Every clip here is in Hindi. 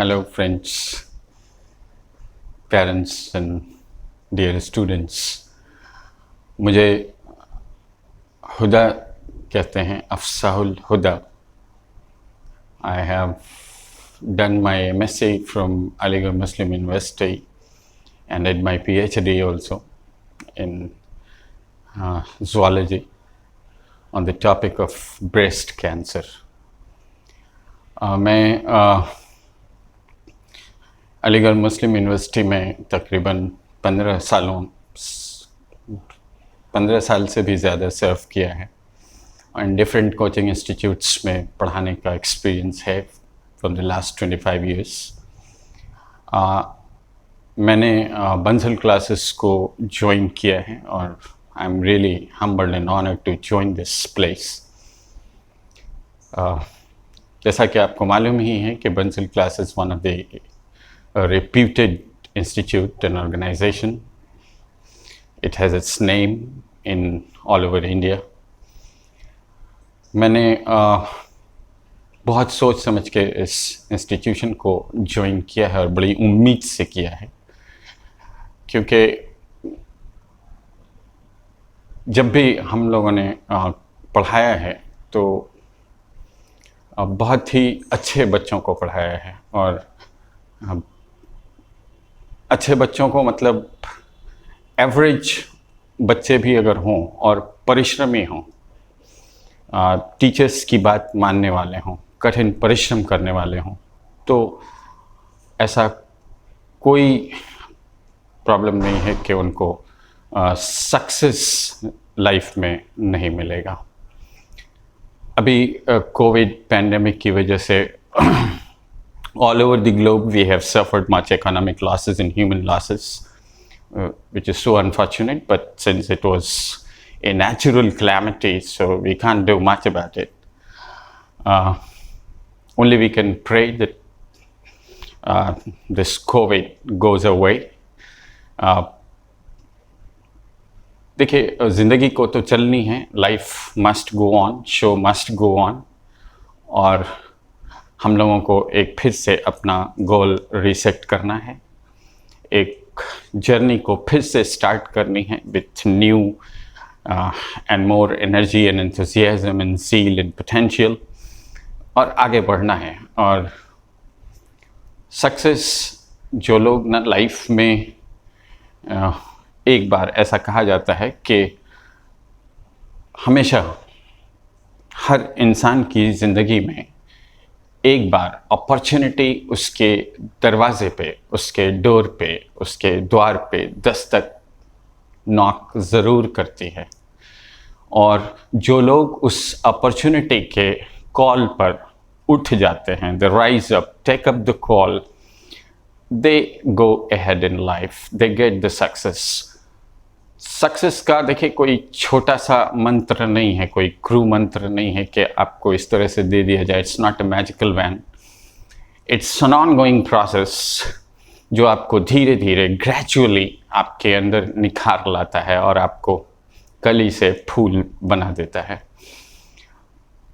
Hello, friends, parents, and dear students. मुझे हुदा कहते हैं, अफ़साहुल हुदा. I have done my MSc from Aligarh Muslim University and did my PhD also in zoology on the topic of breast cancer. मैं अलीगढ़ मुस्लिम यूनिवर्सिटी में तकरीबन 15 साल से भी ज़्यादा सर्व किया है और डिफरेंट कोचिंग इंस्टीट्यूट्स में पढ़ाने का एक्सपीरियंस है फ्रॉम द लास्ट 25 इयर्स. मैंने बंसल क्लासेस को ज्वाइन किया है और I am really humbled and honoured to join this place. जैसा कि आपको मालूम ही है कि Bansal classes one of the reputed institute and organization. It has its name in all over India. मैंने बहुत सोच समझ के इस इंस्टीट्यूशन को ज्वाइन किया है और बड़ी उम्मीद से किया है, क्योंकि जब भी हम लोगों ने पढ़ाया है तो बहुत ही अच्छे बच्चों को पढ़ाया है. और अच्छे बच्चों को मतलब एवरेज बच्चे भी अगर हों और परिश्रमी हों, टीचर्स की बात मानने वाले हों, कठिन परिश्रम करने वाले हों, तो ऐसा कोई प्रॉब्लम नहीं है कि उनको सक्सेस लाइफ में नहीं मिलेगा. अभी कोविड पैंडेमिक की वजह से all over the globe we have suffered much economic losses and human losses, which is so unfortunate, but since it was a natural calamity, so we can't do much about it. Only we can pray that this COVID goes away. देखिए, ज़िंदगी को तो चलनी है, life must go on, show must go on, और हम लोगों को एक फिर से अपना गोल रीसेट करना है, एक जर्नी को फिर से स्टार्ट करनी है with new and more energy and enthusiasm and zeal and potential, और आगे बढ़ना है. और सक्सेस जो लोग ना लाइफ में एक बार ऐसा कहा जाता है कि हमेशा हर इंसान की ज़िंदगी में एक बार अपॉर्चुनिटी उसके दरवाजे पे, उसके डोर पे, उसके द्वार पे दस्तक नॉक ज़रूर करती है. और जो लोग उस अपॉर्चुनिटी के कॉल पर उठ जाते हैं, they rise up, take up the call, they go ahead in life, they get the success. Success का देखिए कोई छोटा सा मंत्र नहीं है, कोई क्रू मंत्र नहीं है कि आपको इस तरह से दे दिया जाए. It's not a magical wand, it's an ongoing process जो आपको धीरे धीरे ग्रेजुअली आपके अंदर निखार लाता है और आपको कली से फूल बना देता है.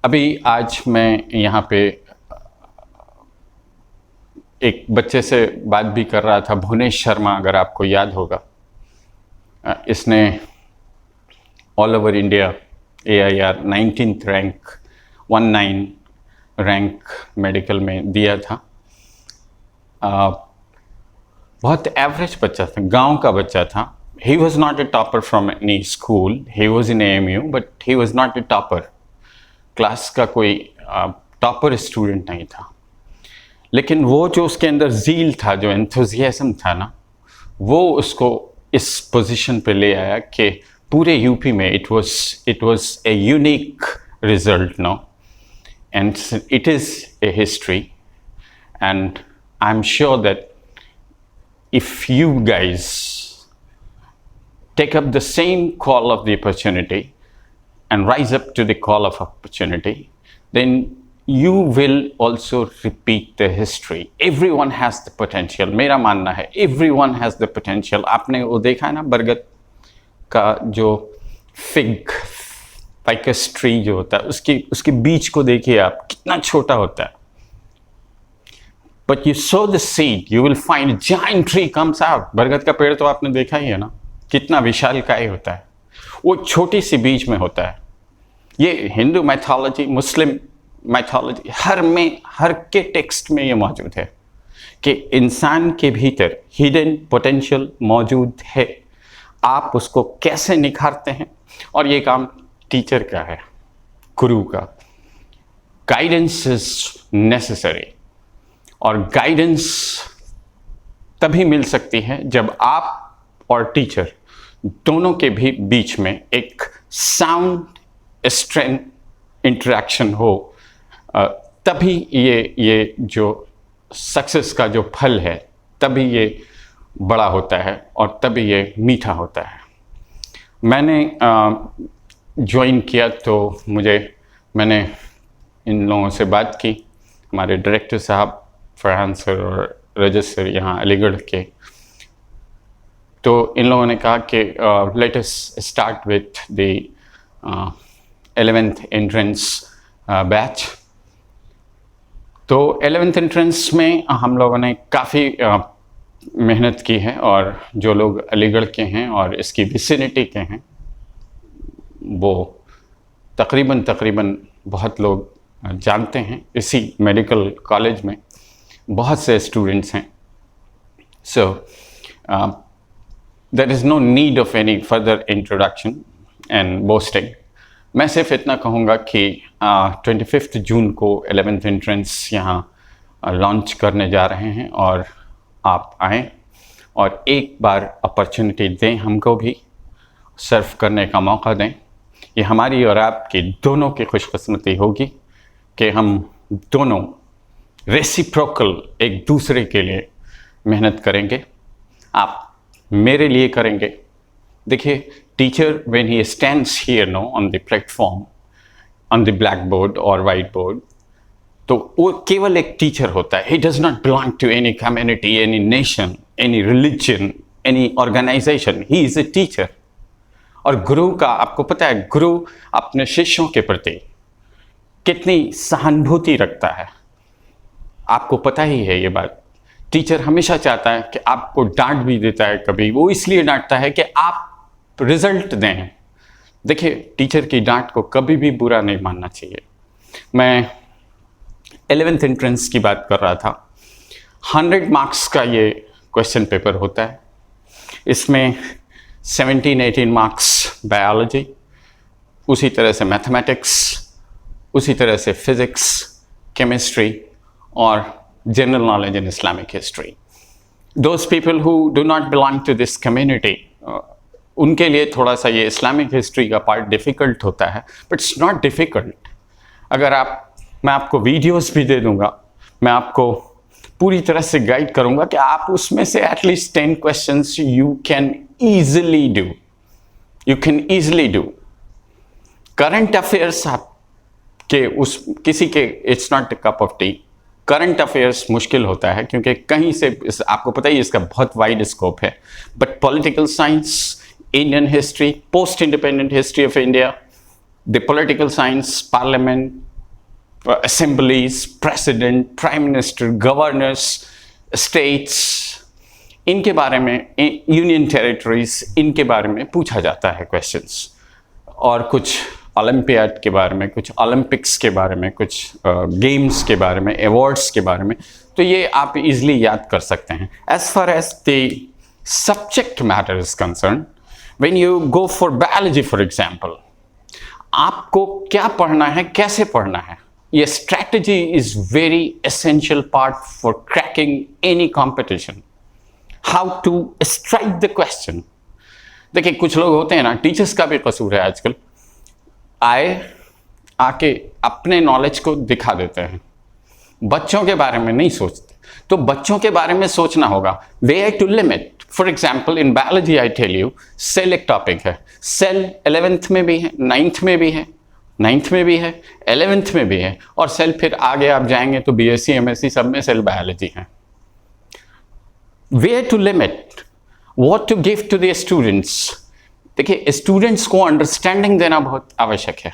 अभी आज मैं यहाँ पे एक बच्चे से बात भी कर रहा था, भुवनेश शर्मा, अगर आपको याद होगा. इसने all over India AIR 19th rank 19 rank medical में दिया था. बहुत एवरेज बच्चा था, गांव का बच्चा था. He was not a topper from any school, he was in AMU, but he was not a topper. Class का कोई टॉपर स्टूडेंट नहीं था, लेकिन वो जो उसके अंदर ज़ील था, जो एंथुसियाज्म था ना, वो उसको इस पोजीशन पे ले आया कि पूरे यूपी में it was a unique result, no, and it is a history. And I am sure that if you guys take up the same call of the opportunity and rise up to the call of opportunity, then you will also repeat the history. Everyone has the potential. मेरा मानना है everyone has the potential. आपने वो देखा है ना, बरगद का जो फिग फाइकस ट्री जो होता है, उसकी बीज को देखिए आप, कितना छोटा होता है. But you sow the seed, you will find a giant tree comes out. बरगद का पेड़ तो आपने देखा ही है ना, कितना विशालकाय होता है, वो छोटी सी बीज में होता है। ये हिंदू मैथोलॉजी, मुस्लिम मैथोलॉजी, हर के टेक्स्ट में ये मौजूद है कि इंसान के भीतर हिडन पोटेंशियल मौजूद है, आप उसको कैसे निखारते हैं, और ये काम टीचर का है, गुरु का। गाइडेंस इज नेसेसरी, और गाइडेंस तभी मिल सकती है जब आप और टीचर दोनों के भी बीच में एक साउंड स्ट्रेंथ इंटरेक्शन हो, तभी ये जो सक्सेस का जो फल है तभी ये बड़ा होता है और तभी ये मीठा होता है। मैंने ज्वाइन किया तो मैंने इन लोगों से बात की, हमारे डायरेक्टर साहब फरहान सर और रजत सर यहाँ अलीगढ़ के, तो इन लोगों ने कहा कि let us start with the 11th entrance batch. तो 11th एंट्रेंस में हम लोगों ने काफ़ी मेहनत की है, और जो लोग अलीगढ़ के हैं और इसकी विसिनिटी के हैं वो तकरीबन बहुत लोग जानते हैं। इसी मेडिकल कॉलेज में बहुत से स्टूडेंट्स हैं, so there is no need of any further introduction and boasting. मैं सिर्फ इतना कहूँगा कि 25 जून को 11th एंट्रेंस यहाँ लॉन्च करने जा रहे हैं, और आप आएँ और एक बार अपॉर्चुनिटी दें, हमको भी सर्व करने का मौका दें। ये हमारी और आपकी दोनों की खुशकिस्मती होगी कि हम दोनों रेसिप्रोकल एक दूसरे के लिए मेहनत करेंगे। आप मेरे लिए करेंगे। देखिए, teacher when he stands here no on the platform, on the blackboard और वाइट बोर्ड, तो वो केवल एक टीचर होता है। He does not belong to any community, any nation, any religion, any organisation. He is a teacher. और गुरु का आपको पता है, गुरु अपने शिष्यों के प्रति कितनी सहानुभूति रखता है, आपको पता ही है ये बात। टीचर हमेशा चाहता है कि आपको डांट भी देता है, कभी वो इसलिए डांटता है कि आप रिजल्ट दें। देखिए, टीचर की डांट को कभी भी बुरा नहीं मानना चाहिए। मैं 11th एंट्रेंस की बात कर रहा था। 100 मार्क्स का ये क्वेश्चन पेपर होता है। इसमें 17-18 मार्क्स बायोलॉजी, उसी तरह से मैथमेटिक्स, उसी तरह से फिज़िक्स, केमिस्ट्री और general knowledge in Islamic history. Those people who do not belong to this community, उनके लिए थोड़ा सा ये इस्लामिक हिस्ट्री का पार्ट डिफ़िकल्ट होता है, बट इट्स नॉट डिफ़िकल्ट। अगर मैं आपको वीडियोस भी दे दूंगा, मैं आपको पूरी तरह से गाइड करूंगा कि आप उसमें से at least 10 questions you can easily do. Current affairs आपके किसी के it's not a cup of T. Current affairs मुश्किल होता है क्योंकि कहीं से आपको पता ही इसका बहुत वाइड स्कोप है। But political science, Indian history, post independent history of India, the political science, parliament, assemblies, president, prime minister, governors, states, इनके बारे में, यूनियन टेरिटरीज, इनके बारे में पूछा जाता है क्वेश्चंस। और कुछ ओलंपियाड के बारे में, कुछ ओलंपिक्स के बारे में, कुछ गेम्स के बारे में, अवार्ड्स के बारे में, तो ये आप इजीली याद कर सकते हैं। As far as the subject matter is concern, when you go for biology for example, आपको क्या पढ़ना है, कैसे पढ़ना है, ये strategy is very essential part for cracking any competition. How to strike the question. देखिए, कुछ लोग होते हैं ना, टीचर्स का भी कसूर है आजकल, आके अपने नॉलेज को दिखा देते हैं, बच्चों के बारे में नहीं सोचते। तो बच्चों के बारे में सोचना होगा, where to limit. For example in biology I tell you, cell एक टॉपिक है। सेल 11th में भी है, 9th में भी है, 9th में भी है, 11th में भी है, और सेल फिर आगे आप जाएंगे तो BSc MSc सब में सेल बायोलॉजी है। Where to limit, what to give to the students. देखिए, स्टूडेंट्स को अंडरस्टैंडिंग देना बहुत आवश्यक है।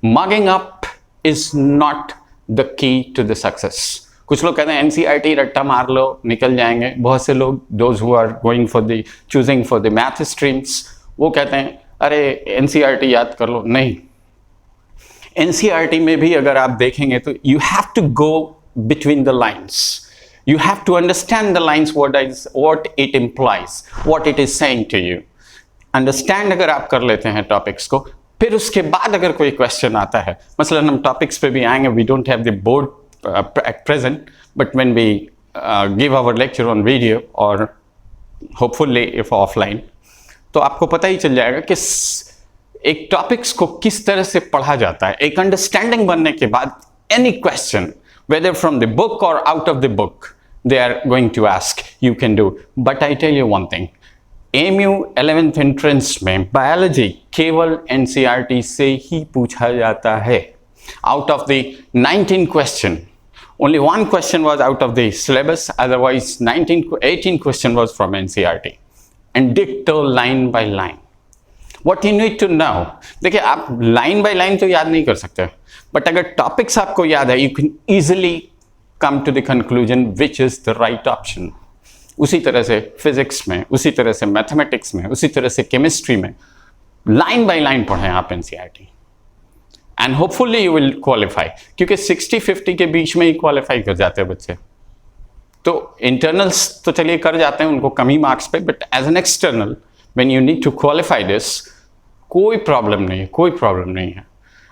Mugging up is not the key to the success. कुछ लोग कहते हैं एनसीईआरटी रट्टा मार लो निकल जाएंगे। बहुत से लोग those who are going for the choosing for the math streams वो कहते हैं अरे एनसीईआरटी याद कर लो। नहीं, एनसीईआरटी में भी अगर आप देखेंगे तो you have to go between the lines, you have to understand the lines, what it implies, what it is saying to you. Understand अगर आप कर लेते हैं टॉपिक्स को, फिर उसके बाद अगर कोई क्वेश्चन आता है, मसलन हम टॉपिक्स पे भी आएंगे, we don't have the board at present, but when we give our lecture on video or hopefully if offline, तो आपको पता ही चल जाएगा कि एक टॉपिक्स को किस तरह से पढ़ा जाता है। एक अंडरस्टैंडिंग बनने के बाद any question whether from the book or out of the book, they are going to ask, you can do. But I tell you one thing, AMU 11th entrance में biology केवल NCERT से ही पूछा जाता है। Out of the 19 question, only one question was out of the syllabus, otherwise 18 question was from NCERT. And dicto line by line. What you need to know, देखिए आप line by line तो याद नहीं कर सकते, बट अगर टॉपिक्स आपको याद है, you can easily come to the conclusion which is the right option. उसी तरह से फिजिक्स में, उसी तरह से मैथमेटिक्स में, उसी तरह से केमिस्ट्री में लाइन बाय लाइन पढ़ें आप NCERT and hopefully you will qualify, क्योंकि 60-50 के बीच में ही क्वालिफाई कर जाते हैं बच्चे। तो इंटरनल्स तो चलिए कर जाते हैं उनको कम ही मार्क्स पे, but as an external when you need to qualify this, कोई प्रॉब्लम नहीं है, कोई प्रॉब्लम नहीं है,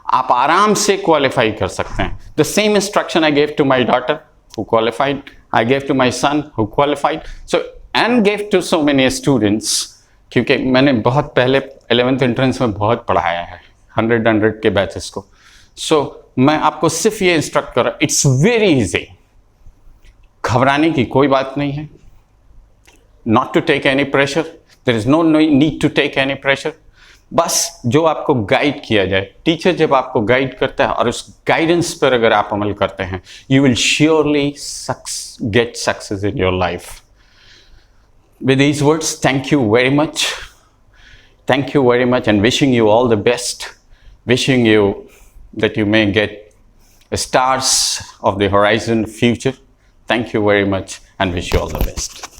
आप आराम से क्वालिफाई कर सकते हैं। The same instruction I gave to my daughter who qualified, I gave to my son who qualified, so and gave to so many students, क्योंकि मैंने बहुत पहले 11th एंट्रेंस में बहुत पढ़ाया है 100 के बैचेस को। सो मैं आपको सिर्फ ये इंस्ट्रक्ट कर रहा हूँ, इट्स वेरी इजी, घबराने की कोई बात नहीं है, not to take any pressure, there is no need to take any pressure. बस जो आपको गाइड किया जाए, टीचर जब आपको गाइड करता है और उस गाइडेंस पर अगर आप अमल करते हैं, you will surely get success in your life. With these words, thank you very much and wishing you all the best, wishing you that you may gate stars of the horizon future. Thank you very much and wish you all the best.